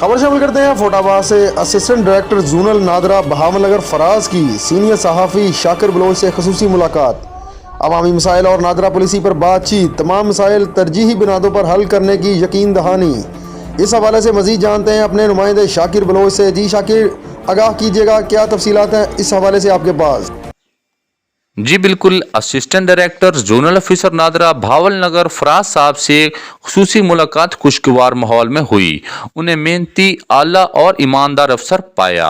खबर शामिल करते हैं फोटाबाद से। Assistant director zonal NADRA Bahawalnagar Faraz की सीनियर सहाफ़ी शाकिर बलोच से खसूसी मुलाकात। अवामी मसाइल और नादरा पॉलिसी पर बातचीत, तमाम मसाइल तरजीही बुनियादों पर हल करने की यकीन दहानी। इस हवाले से मज़ीद जानते हैं अपने नुमाइंदे शाकिर बलोच से। जी शाकिर, आगाह कीजिएगा, क्या तफसीलात हैं इस हवाले से आपके पास? जी बिल्कुल, assistant director zonal officer NADRA Bahawalnagar Faraz साहब से खुसूसी मुलाकात खुशगवार माहौल में हुई। उन्हें मेहनती, आला और ईमानदार अफसर पाया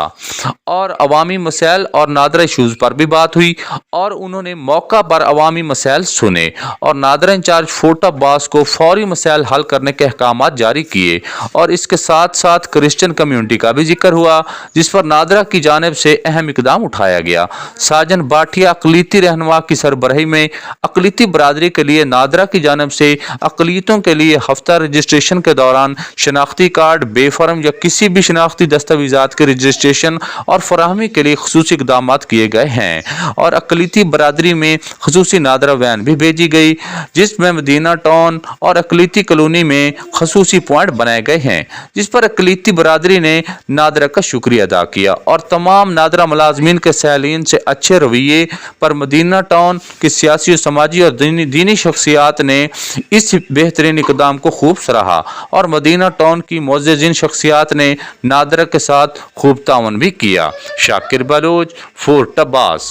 और अवामी मसाइल और नादरा इशूज़ पर भी बात हुई और उन्होंने मौका पर अवामी मसाइल सुने और नादरा इंचार्ज फोर्ट अब्बास को फौरी मसाइल हल करने के अहकाम जारी किए। और इसके साथ साथ क्रिश्चियन कम्यूनिटी का भी जिक्र हुआ, जिस पर नादरा की जानिब से अहम इकदाम उठाया गया। साजन बाटिया अकलीती रहनुमा की सरबराही में अकलीती बरादरी के लिए नादरा की जानिब से अकलीतों के लिए हफ्ता रजिस्ट्रेशन के दौरान शनाख्ती कार्ड, बेफर्म या किसी भी शनाख्ती दस्तावेजात के रजिस्ट्रेशन और फराहमी के लिए खसूसी इकदाम किए गए हैं। और अकलीती बरादरी में खसूसी नादरा वैन भी भेजी गई, जिसमें मदीना टाउन और अकलीती कॉलोनी में खसूसी पॉइंट बनाए गए हैं, जिस पर अकलीती बरादरी ने नादरा का शुक्रिया अदा किया और तमाम नादरा मुलाजमीन के सैलीन से अच्छे रवैये पर मदीना टाउन की सियासी, समाजी और दीनी शख्सियात ने इस बेहतरीन इकदाम को खूब सराहा और मदीना टाउन की मोअज़्ज़िज़ीन शख्सियात ने नादरा के साथ खूब तावन भी किया। शाकिर बलोच, फोर्ट अब्बास।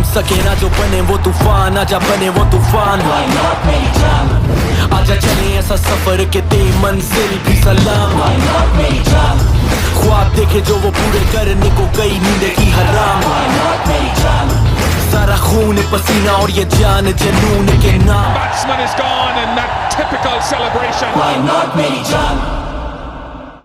सके ना जो बने वो तूफान, आजा बने वो तूफान। आजा चले ऐसा सफर के दे मंजिल भी सलाम। ख्वाब देखे जो वो पूरे करने को गई नींद की हराम। सारा खून पसीना और ये जान जनून के नाम। Batsman is gone in that typical celebration. Why not मेरी जान?